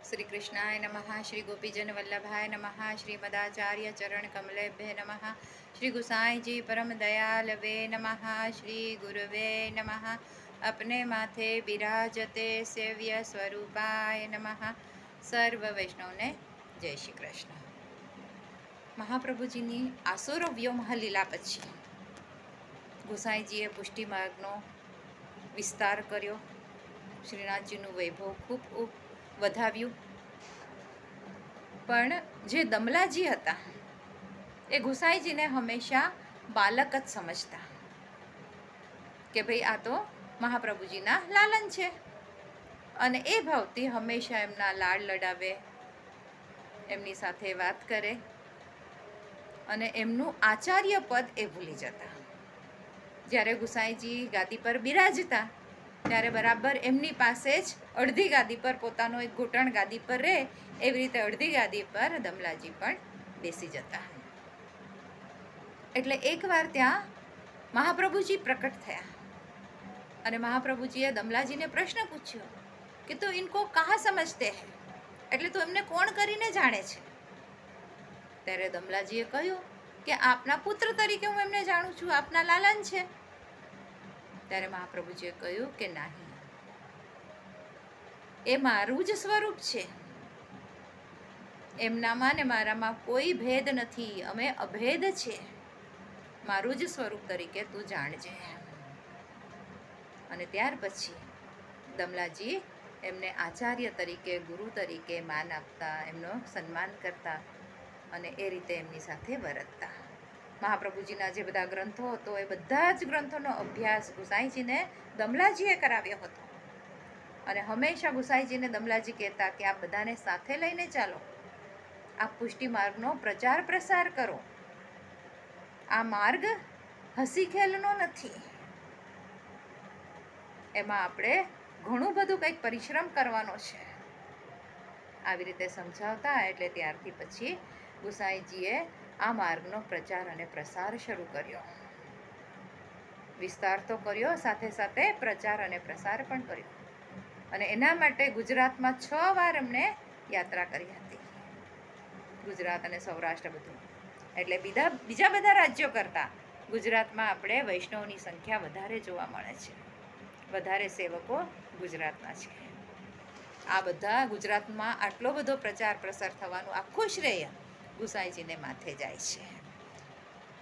श्री कृष्णाय नमः। श्री गोपीजन वल्लभाय नमः। श्रीमदाचार्य चरण कमलेभ्य नमः। श्री गुसाई जी परम दयाल वे नमः। श्री गुरुवे नमः। अपने माथे बिराजते सेव्य स्वरूपाय नमः। सर्व वैष्णवने जय श्री कृष्ण। મહાપ્રભુજીની આસુરો વ્યોમહ લીલા પછી ગુસાઈજીએ પુષ્ટિ માર્ગનો વિસ્તાર કર્યો. શ્રીનાથજીનું વૈભવ ખૂબ વધાવ્યું. પણ જે દમલાજી હતા એ ગુસાઈજીને હંમેશા બાલક જ સમજતા કે ભાઈ આ તો મહાપ્રભુજીના લાલન છે, અને એ ભાવથી હંમેશા એમના લાડ લડાવે, એમની સાથે વાત કરે, અને એમનું આચાર્ય પદ એ ભૂલી જતા. જ્યારે ગુસાઈજી ગાદી પર બિરાજતા ત્યારે બરાબર એમની પાસે જ અડધી ગાદી પર પોતાનો એક ઘૂંટણ ગાદી પર રહે એવી રીતે અડધી ગાદી પર દમલાજી પણ બેસી જતા. એટલે એકવાર ત્યાં મહાપ્રભુજી પ્રકટ થયા અને મહાપ્રભુજીએ દમલાજીને પ્રશ્ન પૂછ્યો કે તું ઇनको કહા સમજતે હૈ, એટલે તું એમને કોણ કરીને જાણે છે? ત્યારે દમલાજીએ કહ્યું કે આપના પુત્ર તરીકે હું એમને જાણું છું, આપના લાલન છે. ત્યારે મહાપ્રભુજીએ કહ્યું કે નહીં, એ મારું જ સ્વરૂપ છે, એમનામાં ને મારામાં કોઈ ભેદ નથી, અમે અભેદ છે, મારું જ સ્વરૂપ તરીકે તું જાણજે. અને ત્યાર પછી દમલાજી એમને આચાર્ય તરીકે, ગુરુ તરીકે માન આપતા, એમનો સન્માન કરતા અને એ રીતે એમની સાથે વર્તતા. મહાપ્રભુજીના જે બધા ગ્રંથો હતો એ બધા જ ગ્રંથોનો અભ્યાસ ગુસાઈજીને દમલાજીએ કરાવ્યો હતો. અને હંમેશા ગુસાઈજીને દમલાજી કહેતા કે આ બધાને સાથે લઈને ચાલો, આ પુષ્ટિ માર્ગનો પ્રચાર પ્રસાર કરો. આ માર્ગ હસી ખેલનો નથી, એમાં આપણે ઘણું બધું કંઈક પરિશ્રમ કરવાનો છે. આવી રીતે સમજાવતા. એટલે ત્યારથી પછી ગુસાઈજીએ આ માર્ગનો પ્રચાર અને પ્રસાર શરૂ કર્યો. વિસ્તાર તો કર્યો, સાથે સાથે પ્રચાર અને પ્રસાર પણ કર્યો. અને એના માટે ગુજરાતમાં 6 વાર એમણે યાત્રા કરી હતી. ગુજરાત અને સૌરાષ્ટ્ર બધું. એટલે બીજા બધા રાજ્યો કરતાં ગુજરાતમાં આપણે વૈષ્ણવની સંખ્યા વધારે જોવા મળે છે. વધારે સેવકો ગુજરાતના છે. આ બધા ગુજરાતમાં આટલો બધો પ્રચાર પ્રસાર થવાનું આખું શ્રેય ગુસાઈજીને માથે જાય છે.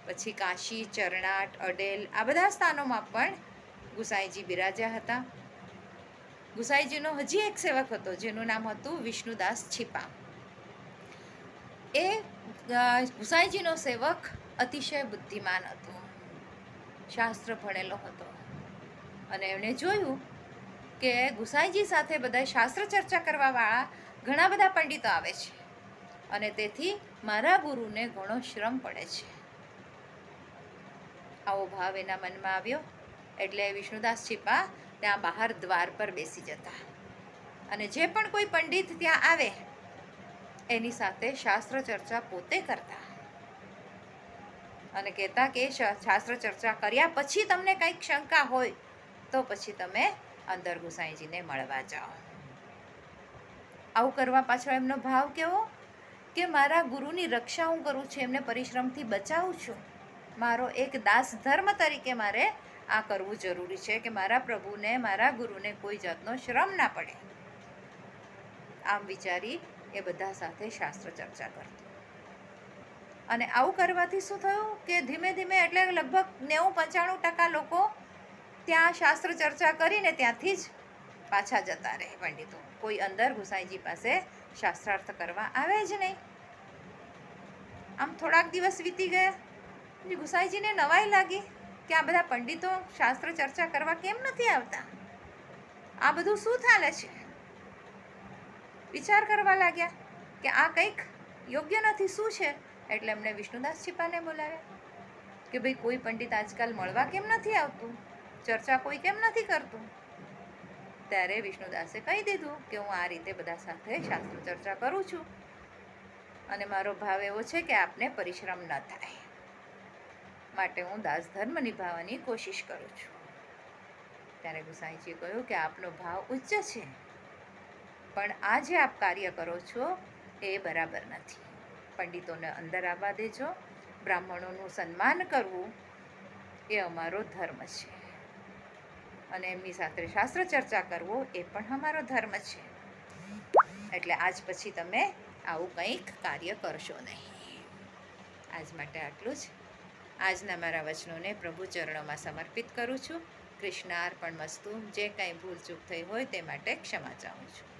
પછી કાશી, ચરણાટ, અડેલ આ બધા સ્થાનોમાં પણ ગુસાઈજી બિરાજ્યા હતા. ગુસાઈજીનો હજી એક સેવક હતો જેનું નામ હતું વિષ્ણુદાસ છીપા. એ ગુસાઈજીનો સેવક અતિશય બુદ્ધિમાન હતો, શાસ્ત્ર ભણેલો હતો. અને એમણે જોયું કે ગુસાઈજી સાથે બધા શાસ્ત્ર ચર્ચા કરવાવાળા ઘણા બધા પંડિતો આવે છે, અને તેથી મારા ગુરુને ઘણો શ્રમ પડે છે. આવો ભાવ એના મનમાં આવ્યો. એટલે વિષ્ણુદાસ છીપા ત્યાં બહાર દ્વાર પર બેસી જતા, અને જે પણ કોઈ પંડિત ત્યાં આવે એની સાથે શાસ્ત્ર ચર્ચા પોતે કરતા, અને કહેતા કે શાસ્ત્ર ચર્ચા કર્યા પછી તમને કંઈક શંકા હોય તો પછી તમે અંદર ગુસાઈજીને મળવા જાઓ. આવું કરવા પાછળ એમનો ભાવ કેવો કે મારા ગુરુની રક્ષા હું કરું છું, એમને પરિશ્રમથી બચાવું છું, મારો એક દાસ ધર્મ તરીકે મારે આ કરવું જરૂરી છે કે મારા પ્રભુને, મારા ગુરુને કોઈ જાતનો શ્રમ ના પડે. આમ વિચારી એ બધા સાથે શાસ્ત્ર ચર્ચા કરતો. અને આવું કરવાથી શું થયું કે ધીમે ધીમે, એટલે લગભગ 90-95% લોકો ત્યાં શાસ્ત્ર ચર્ચા કરીને ત્યાંથી જ પાછા જતા રહે પંડિતો. કોઈ અંદર ગુસાઈજી પાસે શાસ્ત્રાર્થ કરવા આવે જ નહીં. આમ થોડાક દિવસ વીતી ગયા. ગુસાઈજીને નવાઈ લાગી કે આ બધા પંડિતો શાસ્ત્ર ચર્ચા કરવા કેમ નથી આવતા, આ બધું શું ચાલે છે? વિચાર કરવા લાગ્યા કે આ કંઈક યોગ્ય નથી, શું છે? એટલે એમણે વિષ્ણુદાસ છીપાને બોલાવ્યા કે ભાઈ કોઈ પંડિત આજકાલ મળવા કેમ નથી આવતું, ચર્ચા કોઈ કેમ નથી કરતું? ત્યારે વિષ્ણુદાસે કહી દીધું કે હું આ રીતે બધા સાથે શાસ્ત્ર ચર્ચા કરું છું, અને મારો ભાવ એવો છે કે આપને પરિશ્રમ ન થાય, માટે હું દાસ ધર્મ નિભાવવાની કોશિશ કરું છું. ત્યારે ગુસાઈજીએ કહ્યું કે આપનો ભાવ ઉચ્ચ છે, પણ આ જે આપ કાર્ય કરો છો એ બરાબર નથી. પંડિતોને અંદર આવવા દેજો. બ્રાહ્મણોનું સન્માન કરવું એ અમારો ધર્મ છે, અને એમની સાથે શાસ્ત્ર ચર્ચા કરવો એ પણ અમારો ધર્મ છે. એટલે આજ પછી તમે આવું કંઈક કાર્ય કરશો નહીં. આજ માટે આટલું જ. આજના મારા વચનોને પ્રભુ ચરણોમાં સમર્પિત કરું છું. કૃષ્ણાર્પણમસ્તુ. જે કંઈ ભૂલ ચૂક થઈ હોય તે માટે ક્ષમા ચાહું છું.